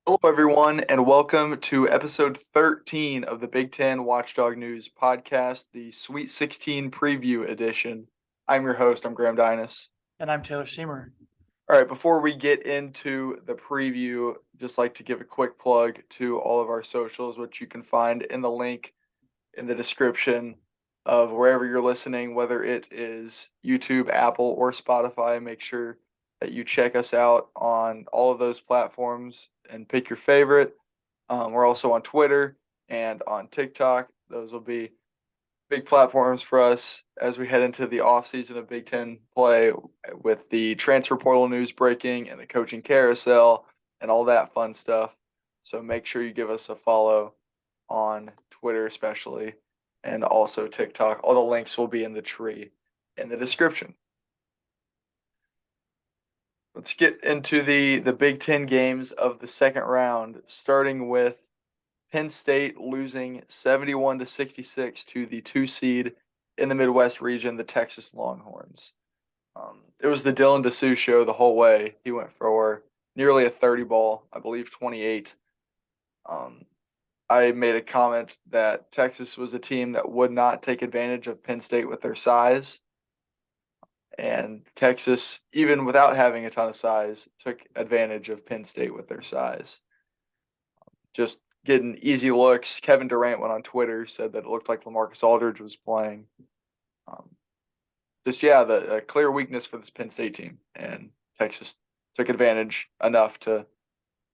Hello, everyone, and welcome to episode 13 of the Big Ten Watchdog News podcast, the Sweet 16 preview edition. I'm your host, I'm Graham Dinas. And I'm Taylor Seymour. All right, before we get into the preview, just like to give a quick plug to all of our socials, which you can find in the link in the description of wherever you're listening, whether it is YouTube, Apple, or Spotify. Make sure that you check us out on all of those platforms and pick your favorite. We're also on Twitter and on TikTok. Those will be big platforms for us as we head into the offseason of Big Ten play with the transfer portal news breaking and the coaching carousel and all that fun stuff. So make sure you give us a follow on Twitter, especially, and also TikTok. All the links will be in the tree in the description. Let's get into the Big Ten games of the second round, starting with Penn State losing 71-66 to the 2 seed in the Midwest region, the Texas Longhorns. It was the Dylan DeSue show the whole way. He went for nearly a 30 ball, I believe 28. I made a comment that Texas was a team that would not take advantage of Penn State with their size. And Texas, even without having a ton of size, took advantage of Penn State with their size. Just getting easy looks. Kevin Durant went on Twitter, said that it looked like LaMarcus Aldridge was playing. The clear weakness for this Penn State team. And Texas took advantage enough to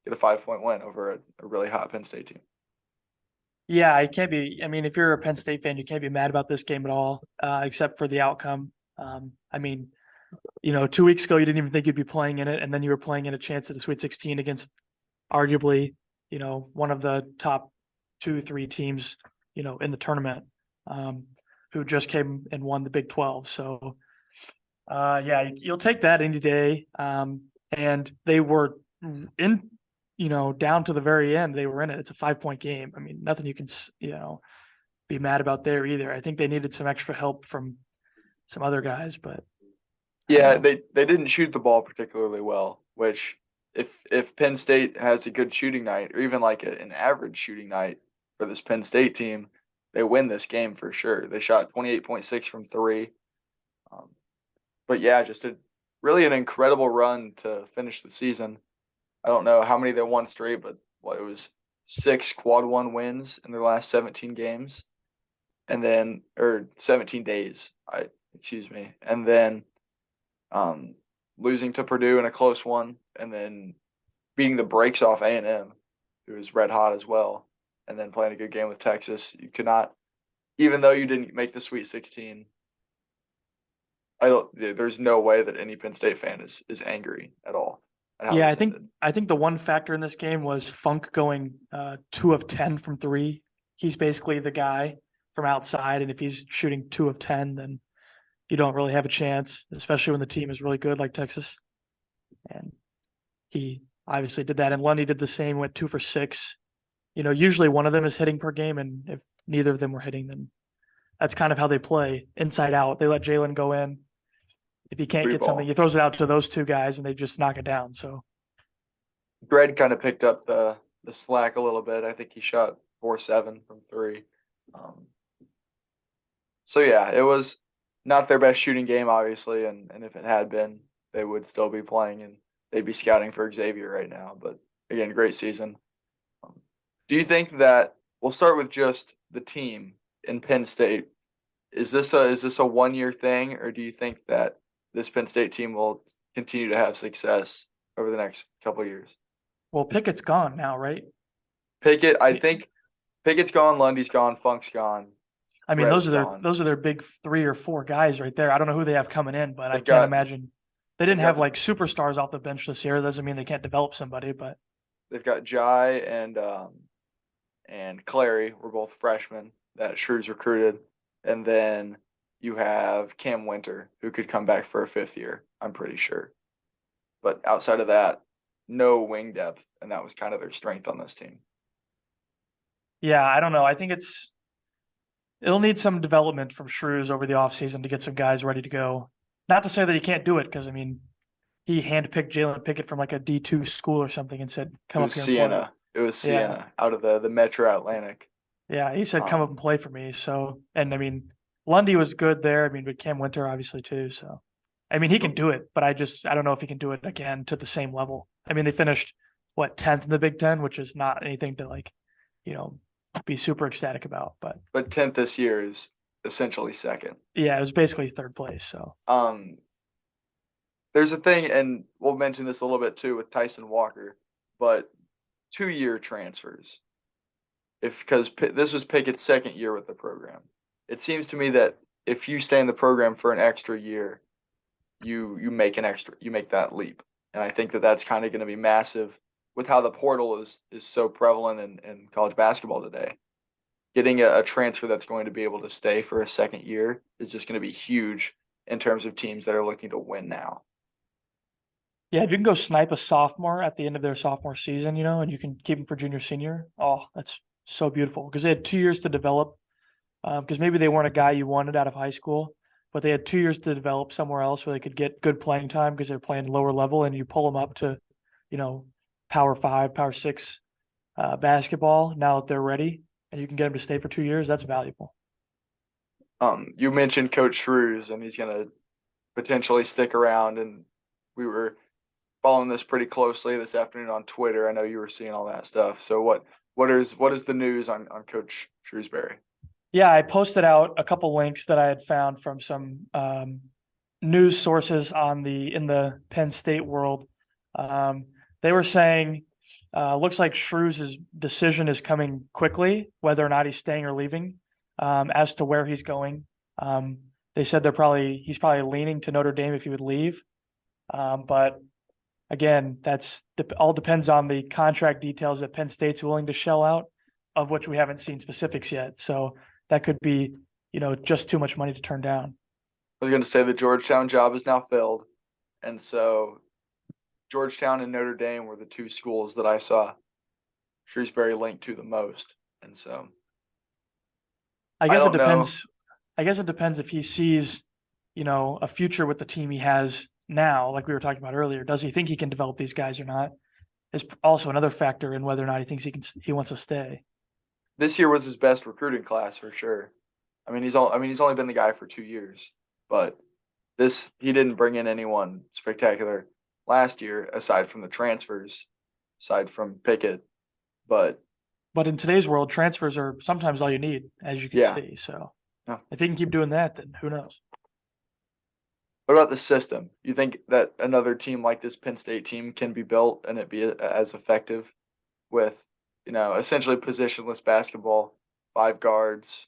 get a 5-point win over a really hot Penn State team. Yeah, if you're a Penn State fan, you can't be mad about this game at all, except for the outcome. 2 weeks ago, you didn't even think you'd be playing in it, and then you were playing in a chance at the Sweet 16 against arguably, one of the top 2-3 teams, in the tournament, who just came and won the Big 12. So, you'll take that any day. And they were in, down to the very end, they were in it. It's a 5-point game. I mean, nothing you can, be mad about there either. I think they needed some extra help from some other guys, but yeah, they didn't shoot the ball particularly well, which if Penn State has a good shooting night or even like an average shooting night for this Penn State team, they win this game for sure. They shot 28.6 from three. But yeah, just really an incredible run to finish the season. I don't know how many they won straight, but it was 6 quad one wins in their last 17 games. And then, or 17 days, excuse me. And then losing to Purdue in a close one, and then beating the brakes off A&M, who was red hot as well, and then playing a good game with Texas. You could not, even though you didn't make the Sweet 16, there's no way that any Penn State fan is angry at all at how yeah, this ended. I think the one factor in this game was Funk going 2 of 10 from three. He's basically the guy from outside, and if he's shooting 2 of 10, then you don't really have a chance, especially when the team is really good like Texas. And he obviously did that. And Lundy did the same, went 2 for 6. Usually one of them is hitting per game, and if neither of them were hitting, then that's kind of how they play, inside out. They let Jalen go in. If he can't get something, he throws it out to those two guys, and they just knock it down. So Greg kind of picked up the slack a little bit. I think he shot 4-7 from three. So yeah, it was not their best shooting game, obviously, and if it had been, they would still be playing and they'd be scouting for Xavier right now. But again, great season. Do you think that we'll start with just the team in Penn State? Is this a 1-year thing, or do you think that this Penn State team will continue to have success over the next couple of years? Well, Pickett's gone now, right? Pickett, I think Pickett's gone, Lundy's gone, Funk's gone. I mean, those are their big 3 or 4 guys right there. I don't know who they have coming in, but I can't imagine they didn't have like superstars off the bench this year. That doesn't mean they can't develop somebody, but they've got Jai and Clary were both freshmen that Shrews recruited, and then you have Cam Winter, who could come back for a 5th year, I'm pretty sure. But outside of that, no wing depth, and that was kind of their strength on this team. Yeah, I don't know. I think it'll need some development from Shrews over the offseason to get some guys ready to go. Not to say that he can't do it, because, I mean, he handpicked Jalen Pickett from like a D2 school or something and said, It "Come was up here and play." Siena. It was Yeah, Siena out of the Metro Atlantic. yeah. He said, "Come up Um, and play for me." So, and I mean, Lundy was good there. I mean, but Cam Winter obviously too. So, I mean, he can do it, but I don't know if he can do it again to the same level. I mean, they finished what 10th in the Big Ten, which is not anything to like, you know, be super ecstatic about. But but 10th this year is essentially second. yeah, it was basically third place. So Um, there's a thing, and we'll mention this a little bit too with Tyson Walker, but 2-year transfers. Because this was Pickett's second year with the program, it seems to me that if you stay in the program for an extra year, you make that leap, and I think that that's kind of going to be massive with how the portal is so prevalent in college basketball today. Getting a transfer that's going to be able to stay for a second year is just going to be huge in terms of teams that are looking to win now. yeah, if you can go snipe a sophomore at the end of their sophomore season, and you can keep them for junior, senior. Oh, that's so beautiful because they had 2 years to develop. Because maybe they weren't a guy you wanted out of high school, but they had 2 years to develop somewhere else where they could get good playing time because they're playing lower level, and you pull them up to, you know, Power 5, Power 6 basketball. Now that they're ready, and you can get them to stay for 2 years, that's valuable. You mentioned Coach Shrews, and he's going to potentially stick around, and we were following this pretty closely this afternoon on Twitter. I know you were seeing all that stuff. So what is the news on Coach Shrewsbury? Yeah, I posted out a couple links that I had found from some news sources in the Penn State world. They were saying looks like Shrews' decision is coming quickly, whether or not he's staying or leaving, as to where he's going. They said he's probably leaning to Notre Dame if he would leave. But again, all depends on the contract details that Penn State's willing to shell out, of which we haven't seen specifics yet. So that could be, just too much money to turn down. I was going to say the Georgetown job is now filled, and so Georgetown and Notre Dame were the two schools that I saw Shrewsbury linked to the most, and so I I guess it don't know. depends. I guess it depends if he sees, a future with the team he has now, like we were talking about earlier. Does he think he can develop these guys or not? Is also another factor in whether or not he thinks he wants to stay. This year was his best recruiting class for sure. He's only been the guy for 2 years, but he didn't bring in anyone spectacular last year aside from the transfers, aside from Pickett. But But in today's world, transfers are sometimes all you need, as you can yeah, see. So yeah. if he can keep doing that, then who knows? What about the system? You think that another team like this Penn State team can be built and it be as effective with, essentially positionless basketball, 5 guards,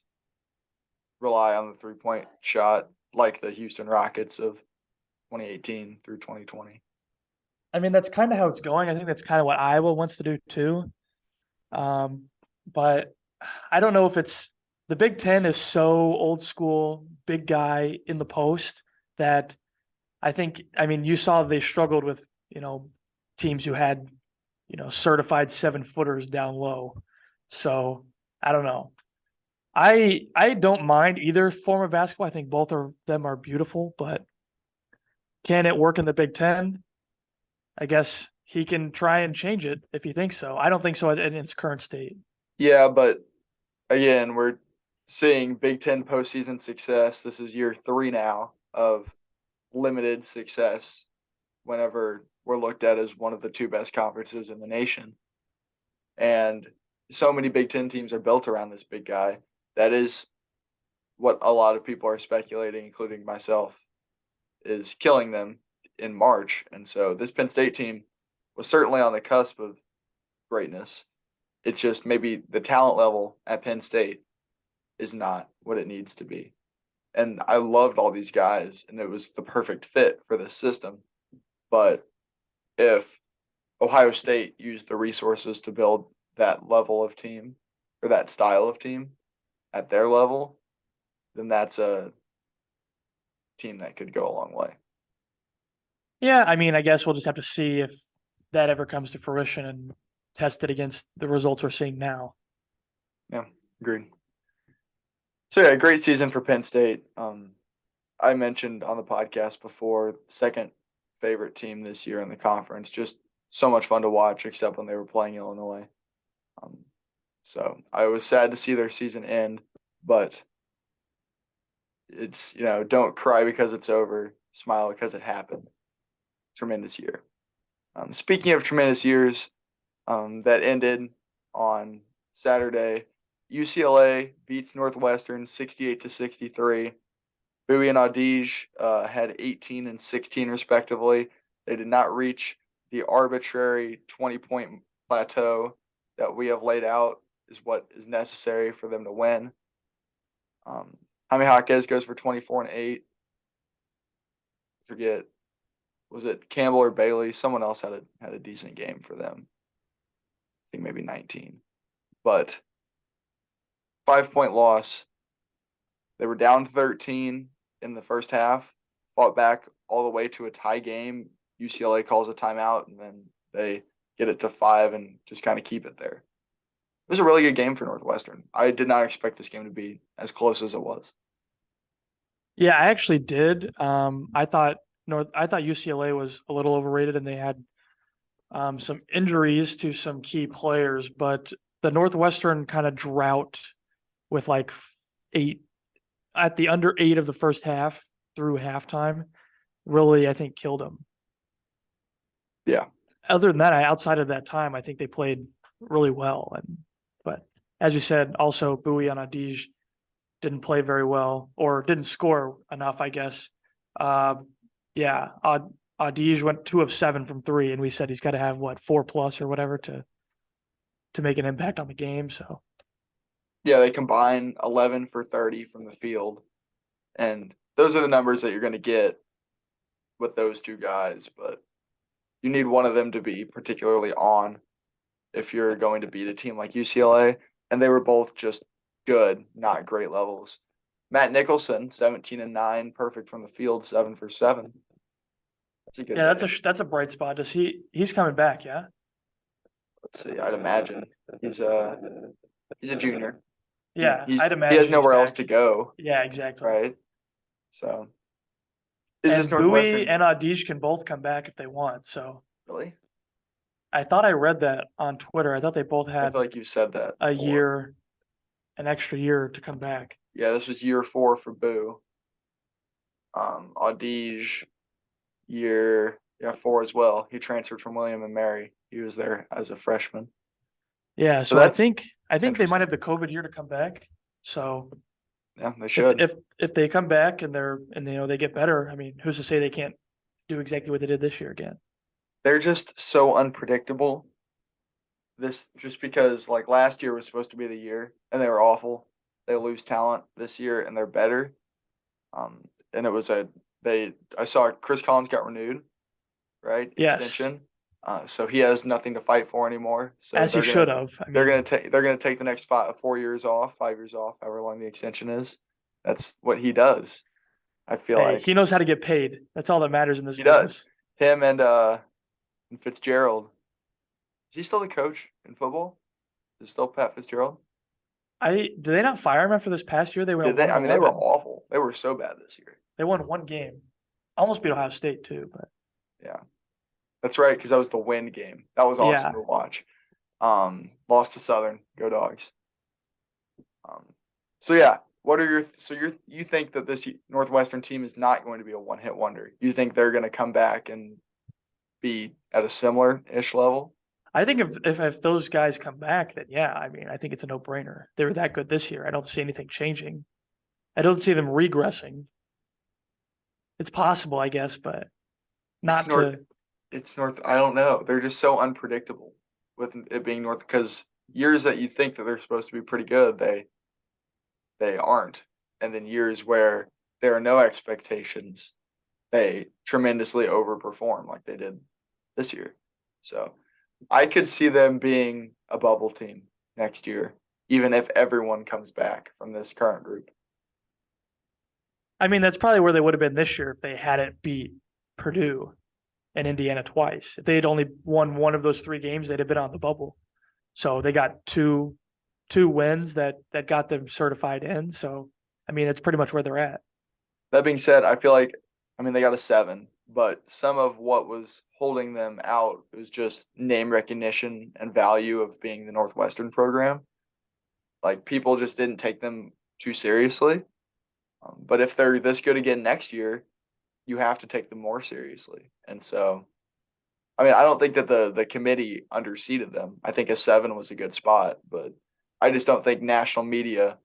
rely on the 3-point shot like the Houston Rockets of 2018 through 2020? I mean, that's kind of how it's going. I think that's kind of what Iowa wants to do too. But I don't know if the Big Ten is so old school, big guy in the post that I mean, you saw they struggled with, teams who had, certified 7-footers down low. So I don't know. I don't mind either form of basketball. I think both of them are beautiful, but can it work in the Big Ten? I guess he can try and change it if he thinks so. I don't think so in its current state. Yeah, but again, we're seeing Big Ten postseason success. This is year 3 now of limited success whenever we're looked at as one of the 2 best conferences in the nation. And so many Big Ten teams are built around this big guy. That is what a lot of people are speculating, including myself, is killing them in March. And so this Penn State team was certainly on the cusp of greatness. It's just maybe the talent level at Penn State is not what it needs to be. And I loved all these guys, and it was the perfect fit for the system. But if Ohio State used the resources to build that level of team or that style of team at their level, then that's a team that could go a long way. Yeah, I mean, I guess we'll just have to see if that ever comes to fruition and test it against the results we're seeing now. Yeah, agreed. So yeah, great season for Penn State. I mentioned on the podcast before, second favorite team this year in the conference. Just so much fun to watch, except when they were playing Illinois. So I was sad to see their season end, but it's, don't cry because it's over. Smile because it happened. Tremendous year. Speaking of tremendous years, that ended on Saturday. UCLA beats Northwestern 68-63. Bowie and Adige had 18 and 16 respectively. They did not reach the arbitrary 20-point plateau that we have laid out is what is necessary for them to win. Jaime Jaquez goes for 24 and 8. Forget, was it Campbell or Bailey? Someone else had a decent game for them. I think maybe 19. But 5-point loss. They were down 13 in the first half, fought back all the way to a tie game. UCLA calls a timeout, and then they get it to 5 and just kind of keep it there. It was a really good game for Northwestern. I did not expect this game to be as close as it was. Yeah, I actually did. I thought UCLA was a little overrated, and they had some injuries to some key players, but the Northwestern kind of drought with like 8 at the under 8 of the first half through halftime really, I think, killed them. Yeah. Other than that, outside of that time, I think they played really well. But as you said, also Bowie and Adige didn't play very well or didn't score enough, I guess. Adige went 2 of 7 from 3, and we said he's got to have 4+ or whatever to make an impact on the game. So yeah, they combine 11 for 30 from the field, and those are the numbers that you're going to get with those two guys. But you need one of them to be particularly on if you're going to beat a team like UCLA, and they were both just good, not great levels. Matt Nicholson, 17 and 9, perfect from the field, 7 for 7. That's a good. Yeah, day. that's a bright spot. He's coming back? Yeah. Let's see. I'd imagine he's a junior. Yeah, I'd imagine he has nowhere else to go. Yeah, exactly. Right. So, is this Northwestern? Bowie and Adige can both come back if they want. So really, I thought I read that on Twitter. I thought they both had. I feel like you said that a year, an extra year to come back. Yeah, this was year 4 for Boo. Adige, year 4 as well. He transferred from William and Mary. He was there as a freshman. Yeah, so I think they might have the COVID year to come back. So yeah, they should. If they come back and they get better, I mean, who's to say they can't do exactly what they did this year again? They're just so unpredictable. This just because last year was supposed to be the year and they were awful. They lose talent this year and they're better. And it was I saw Chris Collins got renewed, right? Yes. Extension. So he has nothing to fight for anymore. So as he should have. They're gonna take the next 5 years off, however long the extension is. That's what he does. I feel like he knows how to get paid. That's all that matters in this He business. does. Him and Fitzgerald. Is he still the coach in football? Is it still Pat Fitzgerald? Did they not fire him after this past year? They went. They were awful. They were so bad this year. They won 1 game. Almost beat Ohio State too, but yeah. That's right, because that was the win game. That was awesome to watch. Lost to Southern. Go Dogs. So yeah, what are you think that this Northwestern team is not going to be a one-hit wonder? You think they're going to come back and be at a similar-ish level? I think if those guys come back, then yeah, I mean, I think it's a no-brainer. They were that good this year. I don't see anything changing. I don't see them regressing. It's possible, I guess, but not It's North. I don't know. They're just so unpredictable with it being North, because years that you think that they're supposed to be pretty good, they aren't. And then years where there are no expectations, they tremendously overperform like they did this year. So I could see them being a bubble team next year, even if everyone comes back from this current group. I mean, that's probably where they would have been this year if they hadn't beat Purdue and Indiana twice. If they had only won one of those 3 games, they'd have been on the bubble. So they got two wins that got them certified in. So, I mean, it's pretty much where they're at. That being said, I feel like, they got a 7, but some of what was holding them out was just name recognition and value of being the Northwestern program. Like people just didn't take them too seriously. But if they're this good again next year, you have to take them more seriously. And so, I mean, I don't think that the committee underseeded them. I think a 7 was a good spot, but I just don't think national media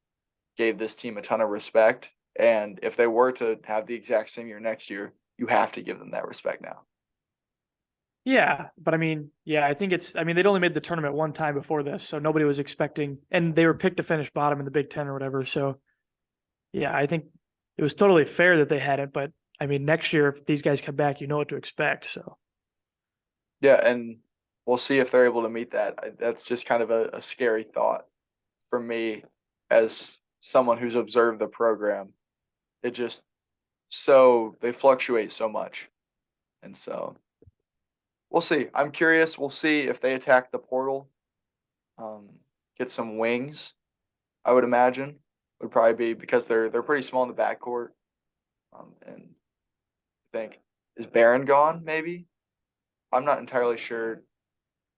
gave this team a ton of respect. And if they were to have the exact same year next year, you have to give them that respect now. Yeah, but I mean, yeah, I think they'd only made the tournament one time before this, so nobody was expecting, and they were picked to finish bottom in the Big Ten or whatever. So, yeah, I think it was totally fair that they had it. But I mean, next year, if these guys come back, you know what to expect. So, Yeah, and we'll see if they're able to meet that. That's just kind of a scary thought for me as someone who's observed the program. It just they fluctuate so much. And so we'll see. I'm curious. We'll see if they attack the portal, get some wings, I would imagine. Would probably be because they're pretty small in the backcourt. And I think is Barron gone, maybe? I'm not entirely sure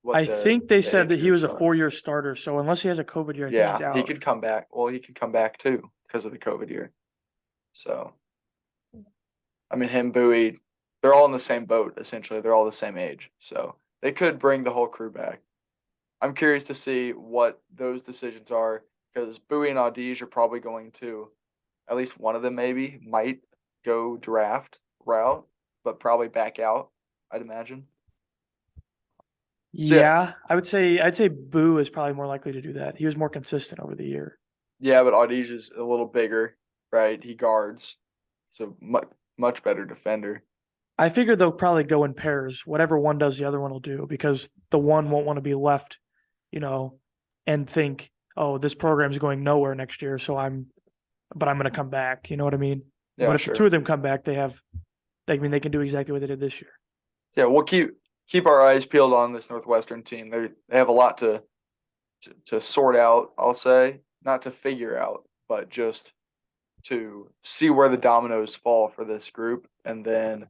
what I think they said that he was a injuries are. 4-year starter. So unless he has a COVID year, I think he's Yeah, out. he could come back. Well, he could come back too because of the COVID year. So, I mean, him, Bowie, they're all in the same boat, essentially. They're all the same age. So they could bring the whole crew back. I'm curious to see what those decisions are because Bowie and Audige are probably going to, at least one of them maybe, might go draft route, but probably back out, I'd imagine. So, Yeah, I'd say Boo is probably more likely to do that. He was more consistent over the year. yeah, but Audige is a little bigger, right? He guards. So much better defender. I figure they'll probably go in pairs. Whatever one does, the other one will do because the one won't want to be left, and think, oh, this program's going nowhere next year, but I'm going to come back. You know what I mean? Yeah, but if sure. the two of them come back, they can do exactly what they did this year. Yeah, we'll keep our eyes peeled on this Northwestern team. They have a lot to sort out, I'll say, not to figure out, but just to see where the dominoes fall for this group, and then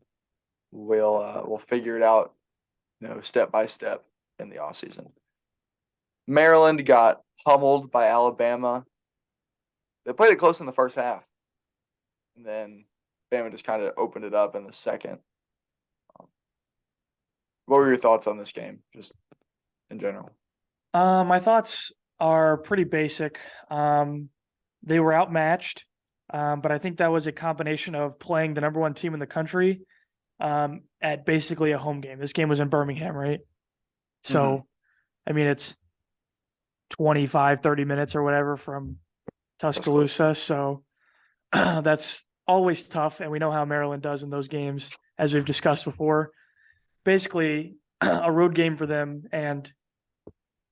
we'll figure it out, step by step in the offseason. Maryland got pummeled by Alabama. They played it close in the first half, and then Bama just kind of opened it up in the second. What were your thoughts on this game, just in general? My thoughts are pretty basic. They were outmatched, but I think that was a combination of playing the number one team in the country at basically a home game. This game was in Birmingham, right? So, I mean, it's 25, 30 minutes or whatever from Tuscaloosa. So that's always tough. And we know how Maryland does in those games, as we've discussed before. Basically, a road game for them. And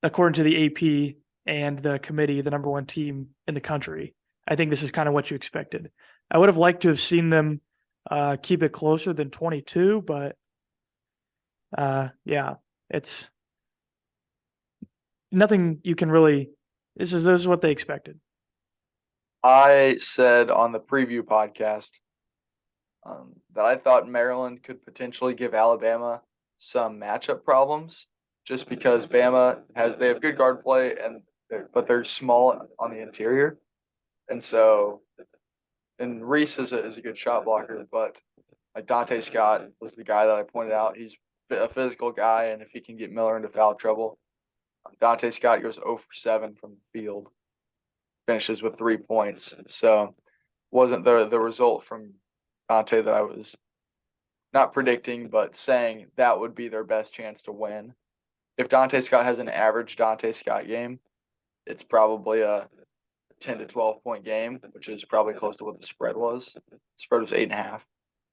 according to the AP and the committee, the number one team in the country, I think this is kind of what you expected. I would have liked to have seen them keep it closer than 22, but yeah, it's nothing you can really. This is what they expected. I said on the preview podcast that I thought Maryland could potentially give Alabama some matchup problems, just because Bama they have good guard play but they're small on the interior, and so Reese is a good shot blocker, but like Dante Scott was the guy that I pointed out. He's a physical guy, and if he can get Miller into foul trouble, Dante Scott goes 0 for 7 from the field, finishes with 3 points. So wasn't the result from Dante that I was not predicting, but saying that would be their best chance to win. If Dante Scott has an average Dante Scott game, it's probably a 10 to 12 point game, which is probably close to what the spread was. The spread was 8.5.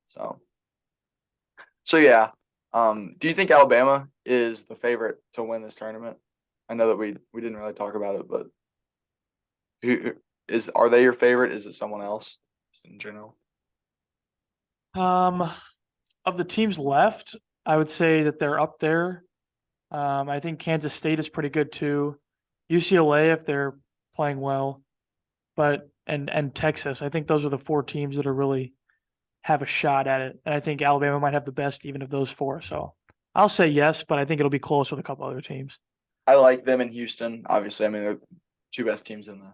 So yeah. Do you think Alabama is the favorite to win this tournament? I know that we didn't really talk about it, but are they your favorite? Is it someone else just in general? Of the teams left, I would say that they're up there. I think Kansas State is pretty good too. UCLA, if they're playing well, but and Texas. I think those are the 4 teams that are really have a shot at it. And I think Alabama might have the best even of those four. So I'll say yes, but I think it'll be close with a couple other teams. I like them in Houston. Obviously, I mean, they're two best teams in the,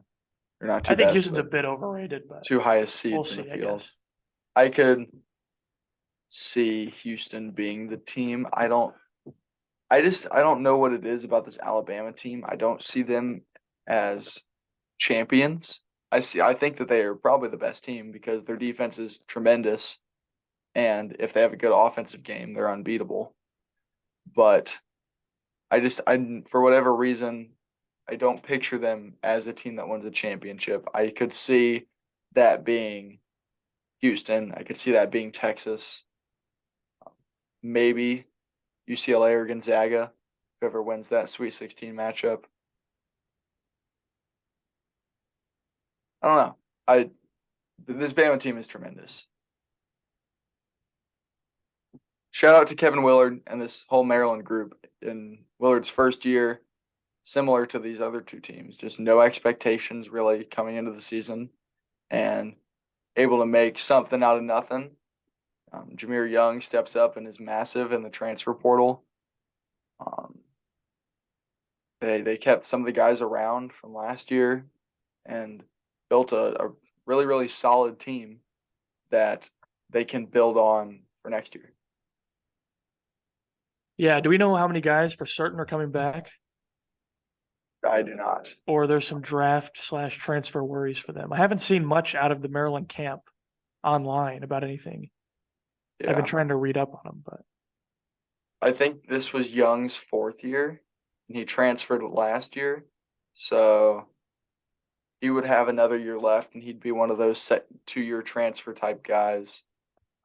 they're not two I think best, Houston's a but bit overrated, but two highest we'll seeds in the see, I field. guess. I could see Houston being the team. I don't know what it is about this Alabama team. I don't see them as champions. I think that they are probably the best team because their defense is tremendous. And if they have a good offensive game, they're unbeatable. But for whatever reason, I don't picture them as a team that wins a championship. I could see that being Houston. I could see that being Texas. Maybe UCLA or Gonzaga, whoever wins that Sweet 16 matchup. I don't know. This Bama team is tremendous. Shout out to Kevin Willard and this whole Maryland group in Willard's first year, similar to these other two teams, just no expectations really coming into the season and able to make something out of nothing. Jameer Young steps up and is massive in the transfer portal. They kept some of the guys around from last year and built a really, really solid team that they can build on for next year. Yeah, do we know how many guys for certain are coming back? I do not. Or there's some draft/transfer worries for them? I haven't seen much out of the Maryland camp online about anything. I've been trying to read up on them, but I think this was Young's fourth year, and he transferred last year. So he would have another year left, and he'd be one of those 2-year transfer type guys.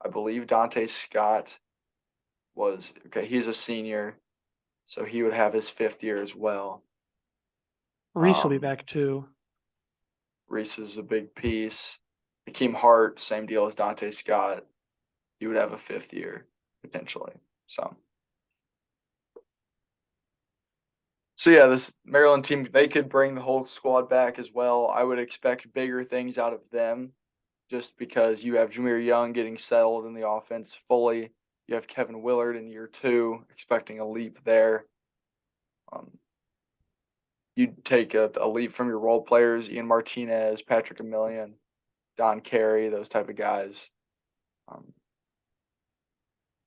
I believe Dante Scott he's a senior, so he would have his 5th year as well. Reese will be back too. Reese is a big piece. Hakeem Hart, same deal as Dante Scott. He would have a 5th year potentially. So yeah, this Maryland team, they could bring the whole squad back as well. I would expect bigger things out of them just because you have Jameer Young getting settled in the offense fully. You have Kevin Willard in year 2, expecting a leap there. You'd take a leap from your role players, Ian Martinez, Patrick Emilion, Don Carey, those type of guys.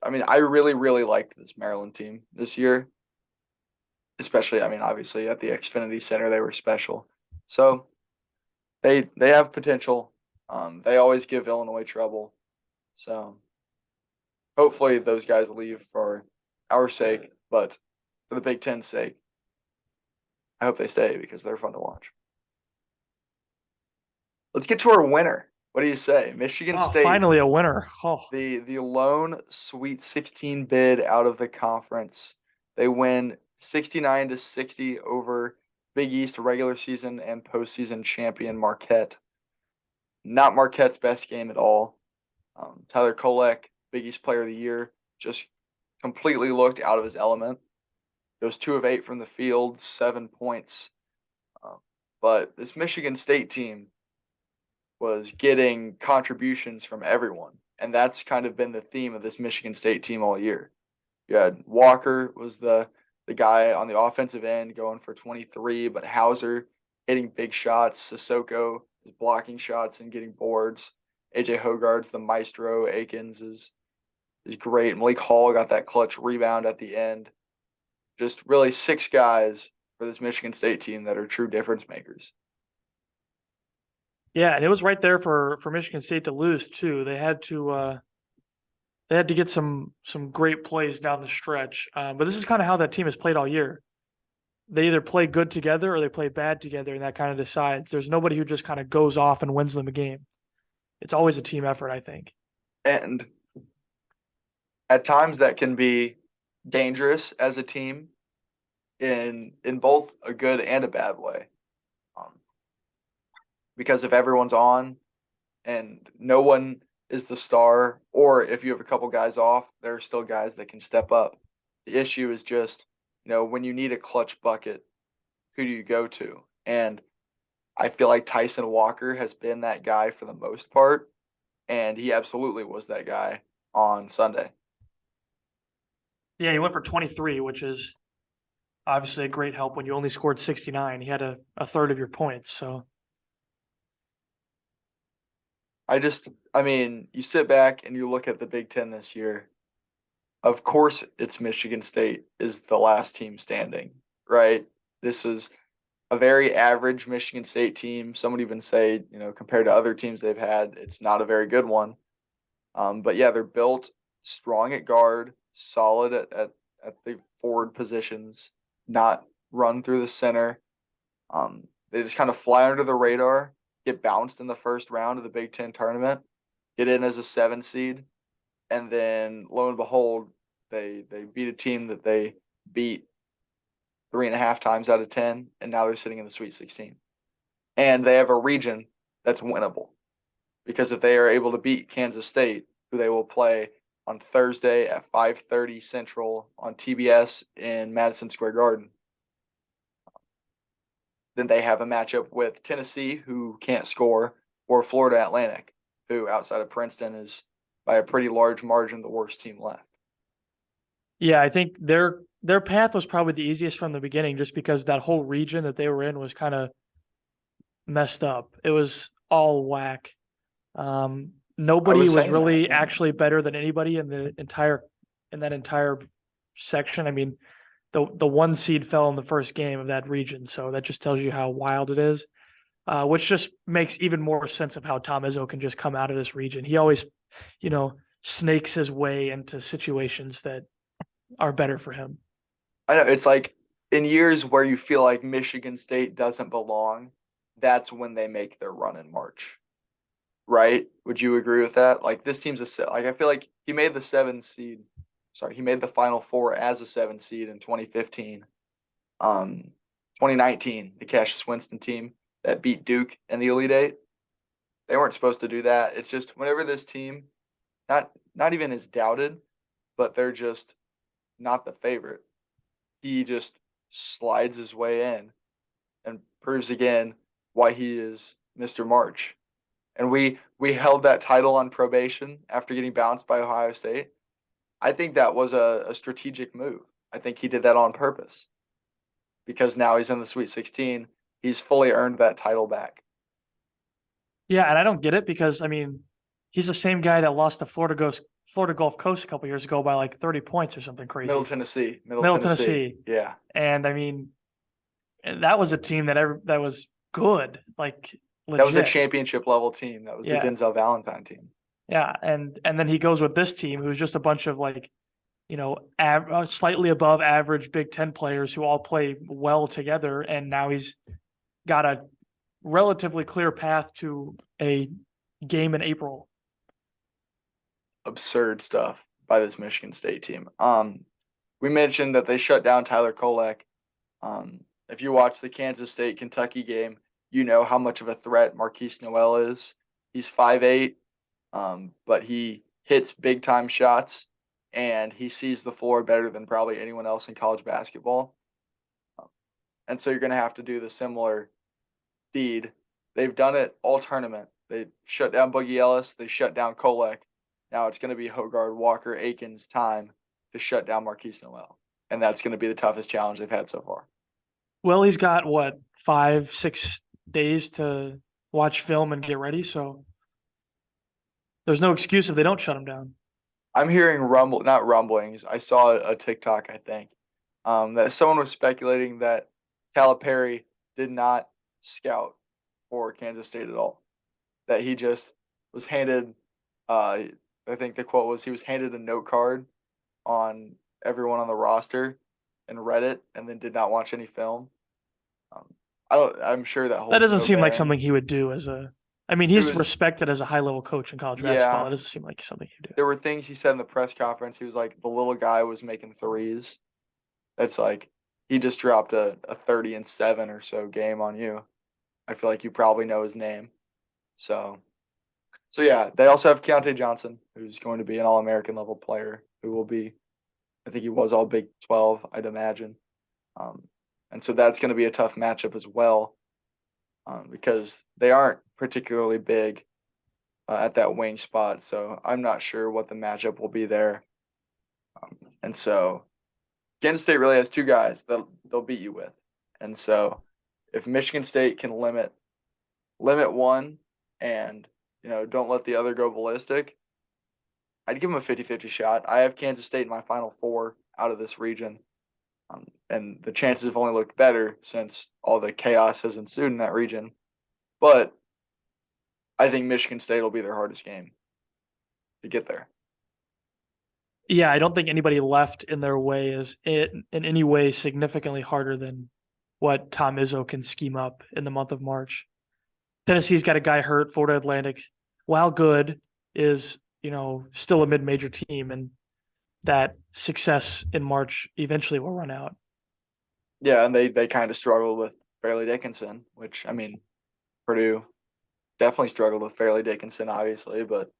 I mean, I really, really liked this Maryland team this year. Especially, I mean, obviously at the Xfinity Center, they were special. So they have potential. They always give Illinois trouble. So hopefully those guys leave for our sake, but for the Big Ten's sake, I hope they stay because they're fun to watch. Let's get to our winner. What do you say? Michigan State. Finally a winner. Oh. The lone Sweet 16 bid out of the conference. They win 69-60 over Big East regular season and postseason champion Marquette. Not Marquette's best game at all. Tyler Kolek, Big East Player of the Year, just completely looked out of his element. Goes 2 of 8 from the field, 7 points. But this Michigan State team was getting contributions from everyone. And that's kind of been the theme of this Michigan State team all year. You had Walker was the guy on the offensive end going for 23, but Hauser hitting big shots. Sissoko is blocking shots and getting boards. AJ Hogarth's the maestro. Akins is great. Malik Hall got that clutch rebound at the end. Just really 6 guys for this Michigan State team that are true difference makers. Yeah, and it was right there for Michigan State to lose too. They had to get some great plays down the stretch. But this is kind of how that team has played all year. They either play good together or they play bad together, and that kind of decides. There's nobody who just kind of goes off and wins them a game. It's always a team effort, I think. And at times that can be dangerous as a team in both a good and a bad way. Because if everyone's on and no one is the star, or if you have a couple guys off, there are still guys that can step up. The issue is just, when you need a clutch bucket, who do you go to? And I feel like Tyson Walker has been that guy for the most part. and he absolutely was that guy on Sunday. Yeah, he went for 23, which is obviously a great help when you only scored 69. He had a third of your points. So I mean, you sit back and you look at the Big Ten this year. Of course, it's Michigan State is the last team standing, right? This is a very average Michigan State team. Some would even say, compared to other teams they've had, it's not a very good one. But yeah, they're built strong at guard, solid at the forward positions, not run through the center. They just kind of fly under the radar, get bounced in the first round of the Big Ten tournament, get in as a 7 seed, and then lo and behold, they beat a team that they beat 3.5 times out of 10, and now they're sitting in the Sweet 16. And they have a region that's winnable because if they are able to beat Kansas State, who they will play on Thursday at 5:30 Central on TBS in Madison Square Garden, then they have a matchup with Tennessee, who can't score, or Florida Atlantic, who outside of Princeton is by a pretty large margin the worst team left. yeah, I think their path was probably the easiest from the beginning, just because that whole region that they were in was kind of messed up. It was all whack. Nobody was really actually better than anybody in that entire section. I mean, the 1 seed fell in the first game of that region, so that just tells you how wild it is. Which just makes even more sense of how Tom Izzo can just come out of this region. He always, snakes his way into situations that are better for him. I know it's like in years where you feel like Michigan State doesn't belong, that's when they make their run in March. Right? Would you agree with that? Like this team's I feel like he made the 7 seed. Sorry, he made the Final Four as a 7 seed in 2015. 2019, the Cassius Winston team that beat Duke in the Elite Eight. They weren't supposed to do that. It's just whenever this team not even is doubted, but they're just not the favorite. He just slides his way in and proves again why he is Mr. March. And we held that title on probation after getting bounced by Ohio State. I think that was a strategic move. I think he did that on purpose because now he's in the Sweet 16. He's fully earned that title back. Yeah, and I don't get it because, I mean, he's the same guy that lost to Florida Gulf Coast a couple years ago by like 30 points or something crazy. Middle Tennessee. Yeah. And I mean, that was a team that was good, like legit. That was a championship level team. That was the Denzel Valentine team. Yeah, and then he goes with this team who's just a bunch of like, slightly above average Big Ten players who all play well together, and now he's got a relatively clear path to a game in April. Absurd stuff by this Michigan State team. We mentioned that they shut down Tyler Kolek. If you watch the Kansas State Kentucky game, you know how much of a threat Marquise Noel is. He's 5'8", but he hits big time shots and he sees the floor better than probably anyone else in college basketball. And so you're going to have to do the similar deed. They've done it all tournament. They shut down Boogie Ellis. They shut down Kolek. Now it's going to be Hogard, Walker, Aiken's time to shut down Marquise Noel. And that's going to be the toughest challenge they've had so far. Well, he's got, 5-6 days to watch film and get ready. So there's no excuse if they don't shut him down. I'm hearing not rumblings. I saw a TikTok, I think, that someone was speculating that Calipari did not scout for Kansas State at all. That he just was handed, I think the quote was, he was handed a note card on everyone on the roster and read it and then did not watch any film. I'm sure that doesn't seem like something he would do he's respected as a high-level coach in college basketball. It doesn't seem like something he would do. There were things he said in the press conference. He was like, the little guy was making threes. It's like he just dropped a 30-7 or so game on you. I feel like you probably know his name. So yeah, they also have Keontae Johnson, who's going to be an All-American level player, who will be, I think he was all Big 12, I'd imagine. And so that's going to be a tough matchup as well, because they aren't particularly big at that wing spot. So I'm not sure what the matchup will be there. And so Kansas State really has two guys that they'll beat you with. And so if Michigan State can limit one and, don't let the other go ballistic, I'd give them a 50-50 shot. I have Kansas State in my Final Four out of this region. And the chances have only looked better since all the chaos has ensued in that region. But I think Michigan State will be their hardest game to get there. Yeah, I don't think anybody left in their way is in any way significantly harder than what Tom Izzo can scheme up in the month of March. Tennessee's got a guy hurt. Florida Atlantic, while good, is still a mid-major team, and that success in March eventually will run out. Yeah, and they kind of struggled with Fairleigh Dickinson, which Purdue definitely struggled with Fairleigh Dickinson, obviously, but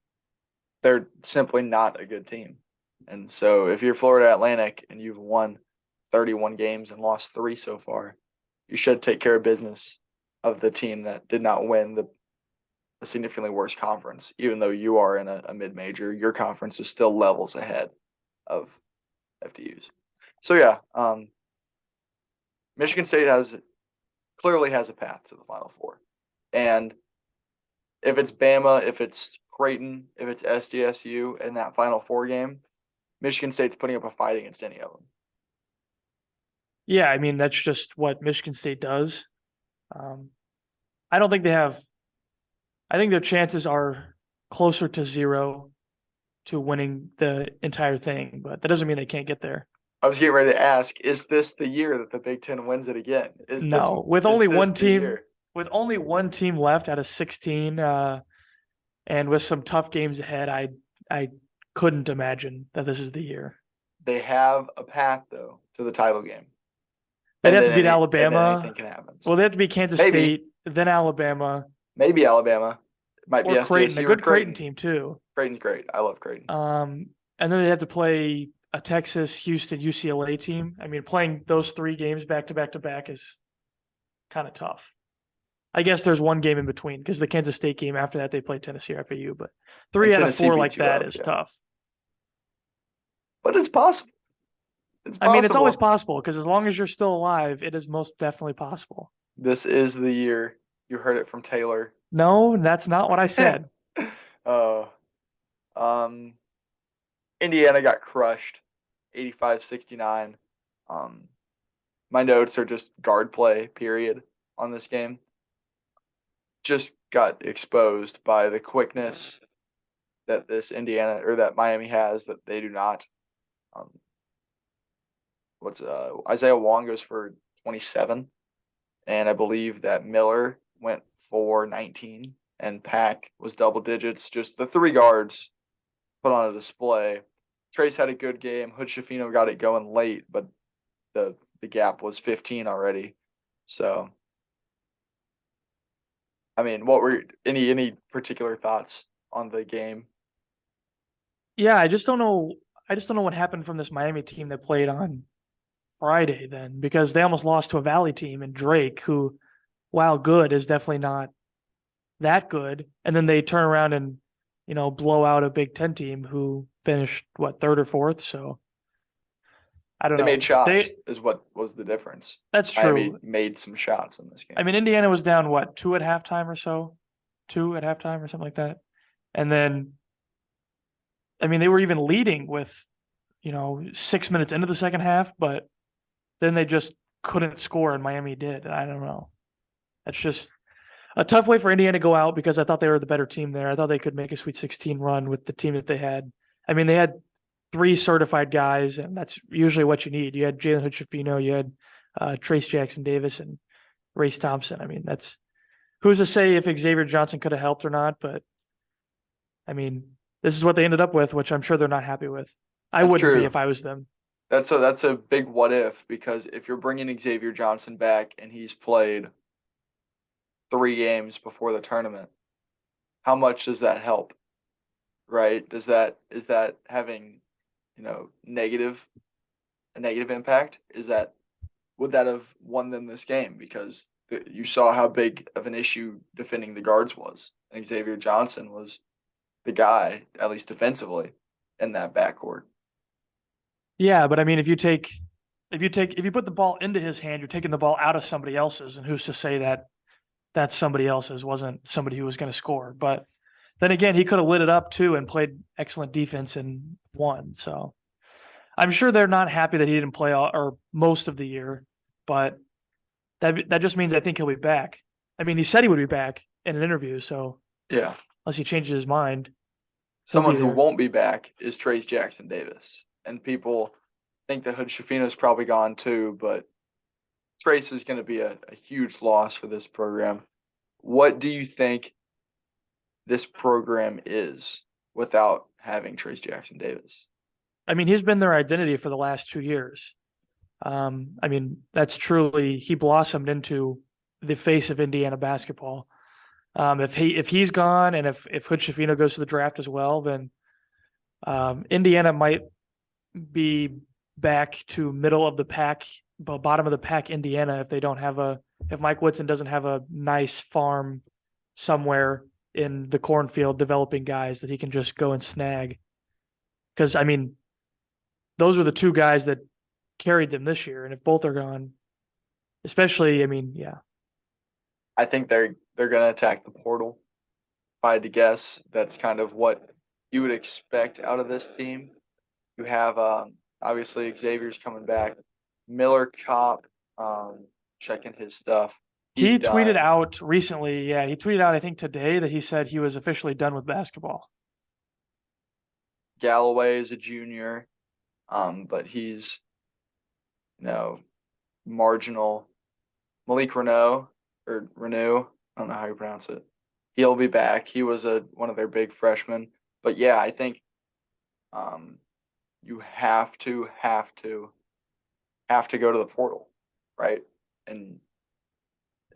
they're simply not a good team. And so if you're Florida Atlantic and you've won 31 games and lost 3 so far, you should take care of business of the team that did not win the significantly worse conference. Even though you are in a mid-major, your conference is still levels ahead of FDU's. So yeah, Michigan State clearly has a path to the Final Four. And if it's Bama, if it's Creighton, if it's SDSU in that Final Four game, Michigan State's putting up a fight against any of them. Yeah, I mean, that's just what Michigan State does. I don't think they have – I think their chances are closer to 0 to winning the entire thing, but that doesn't mean they can't get there. I was getting ready to ask, is this the year that the Big Ten wins it again? No, with only one team left out of 16, and with some tough games ahead, I couldn't imagine that this is the year. They have a path though to the title game. They'd have to beat Alabama. Anything can happen. Well, they have to beat Kansas State, then Alabama. Maybe Alabama. Might be Creighton, a good Creighton team too. Creighton's great. I love Creighton. And then they have to play a Texas, Houston, UCLA team. I mean, playing those 3 games back to back to back is kind of tough. I guess there's one game in between because the Kansas State game after that they play Tennessee or FAU, but 3 out of 4 like that is tough. But it's possible. I mean, it's always possible because as long as you're still alive, it is most definitely possible. This is the year. You heard it from Taylor. No, that's not what I said. Indiana got crushed, 85-69. My notes are just guard play, period, on this game. Just got exposed by the quickness that this Indiana or that Miami has that they do not. Isaiah Wong goes for 27, and I believe that Miller went for 19, and Pack was double digits. Just the 3 guards put on a display. Trace had a good game. Hood Schifino got it going late, but the gap was 15 already. So, I mean, what were any particular thoughts on the game? Yeah, I just don't know what happened from this Miami team that played on Friday then, because they almost lost to a Valley team and Drake, who, while good, is definitely not that good. And then they turn around and, blow out a Big Ten team who finished, 3rd or 4th? So I don't know. They made shots is what was the difference. That's true. Miami made some shots in this game. I mean, Indiana was down, 2 at halftime or so? 2 at halftime or something like that. And then, I mean, they were even leading with, 6 minutes into the second half, but then they just couldn't score and Miami did. I don't know. That's just a tough way for Indiana to go out because I thought they were the better team there. I thought they could make a Sweet 16 run with the team that they had. I mean, they had 3 certified guys, and that's usually what you need. You had Jalen Hood-Schifino, you had Trace Jackson-Davis, and Race Thompson. I mean, that's who's to say if Xavier Johnson could have helped or not, but I mean, this is what they ended up with, which I'm sure they're not happy with. I wouldn't be if I was them. That's a big what if, because if you're bringing Xavier Johnson back and he's played 3 games before the tournament, how much does that help? Right? Is that having, a negative impact? Would that have won them this game? Because you saw how big of an issue defending the guards was. And Xavier Johnson was the guy, at least defensively, in that backcourt. Yeah, but I mean, if you put the ball into his hand, you're taking the ball out of somebody else's, and who's to say that somebody else's wasn't somebody who was going to score? But then again, he could have lit it up too and played excellent defense and won. So I'm sure they're not happy that he didn't play all, or most of the year, but that just means I think he'll be back. I mean, he said he would be back in an interview, so Yeah. unless he changes his mind, Someone who there. won't be back is Trace Jackson Davis. And people think that Hood Shafino's probably gone too, but Trace is going to be a huge loss for this program. What do you think this program is without having Trace Jackson Davis? I mean, he's been their identity for the last 2 years. I mean, that's truly, he blossomed into the face of Indiana basketball. If he's gone, and if Hood Shafino goes to the draft as well, then Indiana might be back to middle of the pack, bottom of the pack Indiana, if they don't have if Mike Woodson doesn't have a nice farm somewhere in the cornfield developing guys that he can just go and snag. Because I mean, those were the two guys that carried them this year, and if both are gone, especially, I mean, yeah. I think they're going to attack the portal. If I had to guess, that's kind of what you would expect out of this team. You have obviously Xavier's coming back, Miller Kopp checking his stuff. He tweeted out recently, he tweeted out I think today that he said he was officially done with basketball. Galloway is a junior, but he's marginal. Malik Reneau, I don't know how you pronounce it. He'll be back. He was one of their big freshmen. But yeah, I think you have to go to the portal, right? And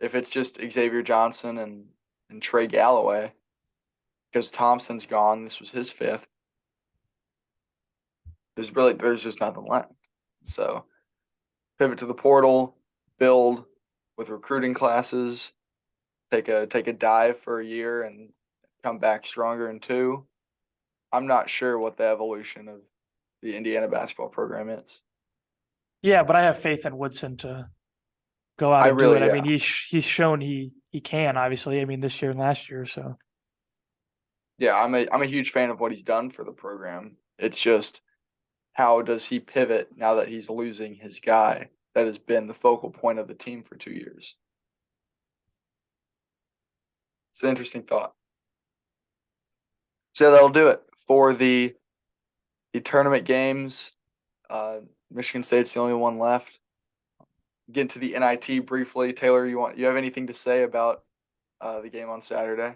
if it's just Xavier Johnson and Trey Galloway, because Thompson's gone, this was his fifth. There's just nothing left. So pivot to the portal, build with recruiting classes, take a dive for a year and come back stronger in 2. I'm not sure what the evolution of the Indiana basketball program is. Yeah, but I have faith in Woodson to go out and do it. I mean, he's shown he can, obviously. I mean, this year and last year, so. Yeah, I'm a huge fan of what he's done for the program. It's just, how does he pivot now that he's losing his guy that has been the focal point of the team for 2 years? It's an interesting thought. So that'll do it for the tournament games. Michigan State's the only one left. Get into the NIT briefly. Taylor, you have anything to say about the game on Saturday?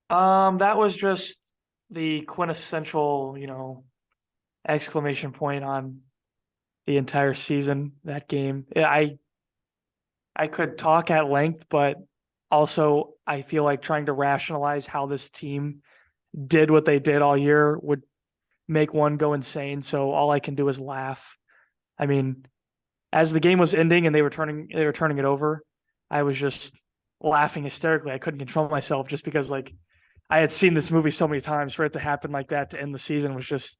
That was just the quintessential, exclamation point on the entire season, that game. I could talk at length, but also I feel like trying to rationalize how this team did what they did all year would make one go insane. So all I can do is laugh. I mean, as the game was ending and they were turning it over, I was just laughing hysterically. I couldn't control myself just because I had seen this movie so many times. For it to happen like that to end the season was just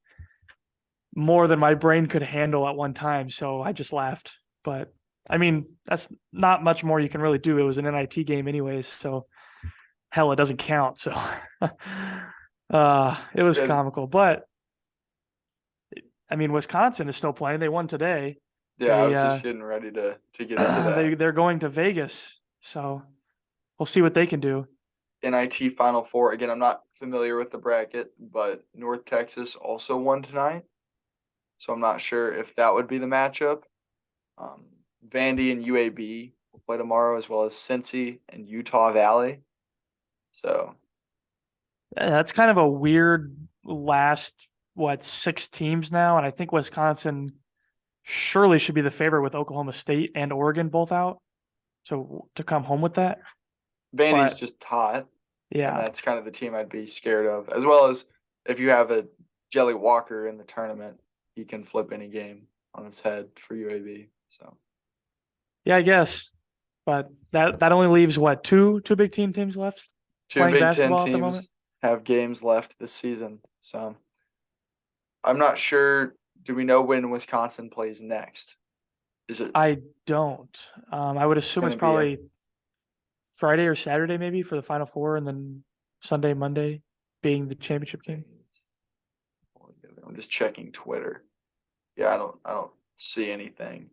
more than my brain could handle at one time. So I just laughed. But I mean, that's not much more you can really do. It was an NIT game anyways, so hell, it doesn't count. So it was comical. But I mean, Wisconsin is still playing. They won today. Yeah, I was just getting ready to get into that. They're going to Vegas, so we'll see what they can do. NIT Final Four. Again, I'm not familiar with the bracket, but North Texas also won tonight. So I'm not sure if that would be the matchup. Vandy and UAB will play tomorrow, as well as Cincy and Utah Valley. So that's kind of a weird last, 6 teams now? And I think Wisconsin surely should be the favorite with Oklahoma State and Oregon both out. So to come home with that. Vandy's just hot. Yeah. And that's kind of the team I'd be scared of. As well as if you have a Jelly Walker in the tournament, he can flip any game on its head for UAB. So yeah, I guess. But that only leaves two Big Ten teams left? Two Big Ten teams have games left this season. So I'm not sure. Do we know when Wisconsin plays next? Is it I don't. I would assume it's gonna be probably Friday or Saturday maybe for the Final Four, and then Sunday, Monday being the championship game. I'm just checking Twitter. Yeah, I don't see anything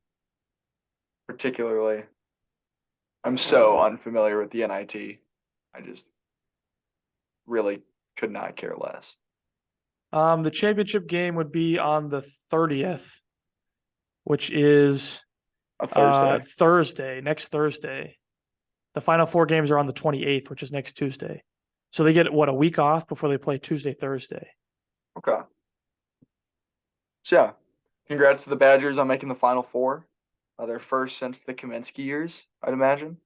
particularly. I'm so unfamiliar with the NIT. I just really could not care less. The championship game would be on the 30th, which is A Thursday. Thursday, next Thursday. The Final Four games are on the 28th, which is next Tuesday. So they get what, a week off before they play Tuesday, Thursday. Okay. So yeah, congrats to the Badgers on making the Final Four. Their first since the Kaminsky years, I'd imagine.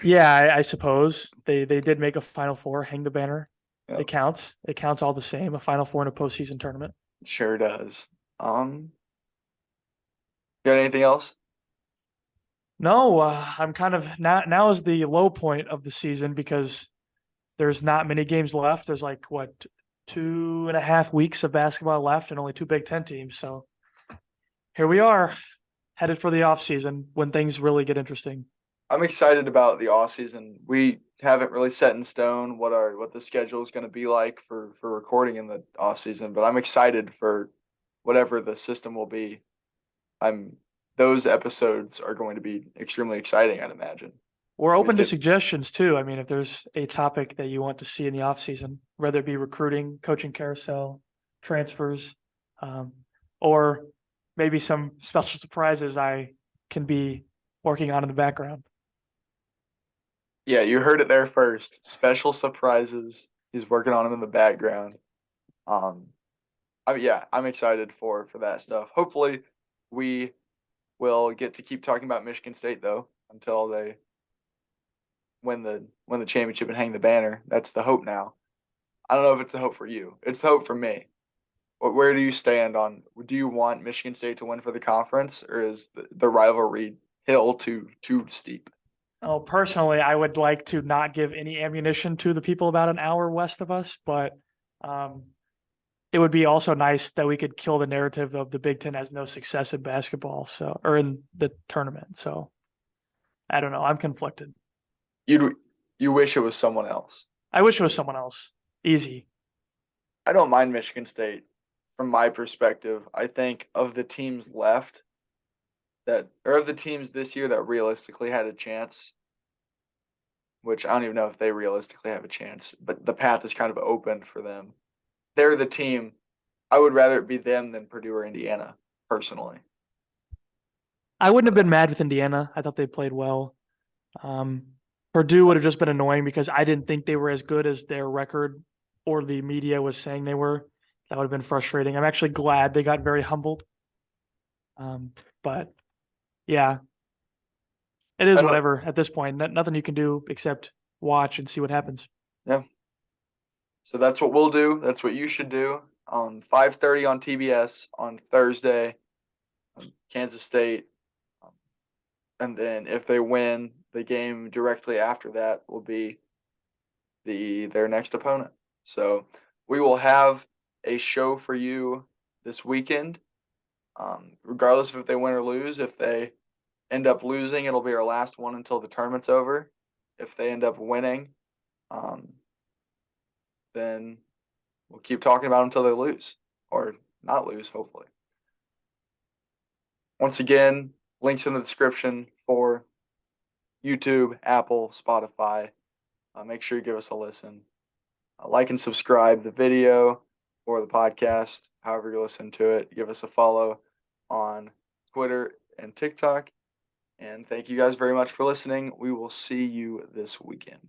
Yeah, I suppose they did make a Final Four, hang the banner. Yep. It counts. It counts all the same. A Final Four in a postseason tournament. Sure does. Got anything else? No, I'm kind of now is the low point of the season because there's not many games left. There's like what 2.5 weeks of basketball left and only two Big Ten teams. So here we are, headed for the off season when things really get interesting. I'm excited about the off season. We haven't really set in stone what the schedule is going to be like for recording in the off season, but I'm excited for whatever the system will be. Those episodes are going to be extremely exciting, I'd imagine. We're open to get- suggestions too. I mean, if there's a topic that you want to see in the off season, whether it be recruiting, coaching carousel, transfers, or maybe some special surprises I can be working on in the background. Yeah, you heard it there first. Special surprises. He's working on them in the background. I'm excited for that stuff. Hopefully, we will get to keep talking about Michigan State though until they win the championship and hang the banner. That's the hope now. I don't know if it's the hope for you. It's the hope for me. Where do you stand on? Do you want Michigan State to win for the conference, or is the rivalry hill too steep? Oh, personally, I would like to not give any ammunition to the people about an hour west of us, but it would be also nice that we could kill the narrative of the Big Ten has no success in basketball, or in the tournament. So I don't know. I'm conflicted. You wish it was someone else. I wish it was someone else. Easy. I don't mind Michigan State from my perspective. I think of the teams left of the teams this year that realistically had a chance, which I don't even know if they realistically have a chance, but the path is kind of open for them. They're the team. I would rather it be them than Purdue or Indiana, personally. I wouldn't have been mad with Indiana. I thought they played well. Purdue would have just been annoying because I didn't think they were as good as their record or the media was saying they were. That would have been frustrating. I'm actually glad they got very humbled. But yeah, it is whatever at this point. Nothing you can do except watch and see what happens. Yeah. So that's what we'll do. That's what you should do. 5:30 on TBS on Thursday, Kansas State. And then if they win, the game directly after that will be their next opponent. So we will have a show for you this weekend. Regardless of if they win or lose, if they end up losing, it'll be our last one until the tournament's over. If they end up winning, then we'll keep talking about them until they lose or not lose, hopefully. Once again, links in the description for YouTube, Apple, Spotify. Make sure you give us a listen. Like and subscribe the video or the podcast, however you listen to it. Give us a follow on Twitter and TikTok. And thank you guys very much for listening. We will see you this weekend.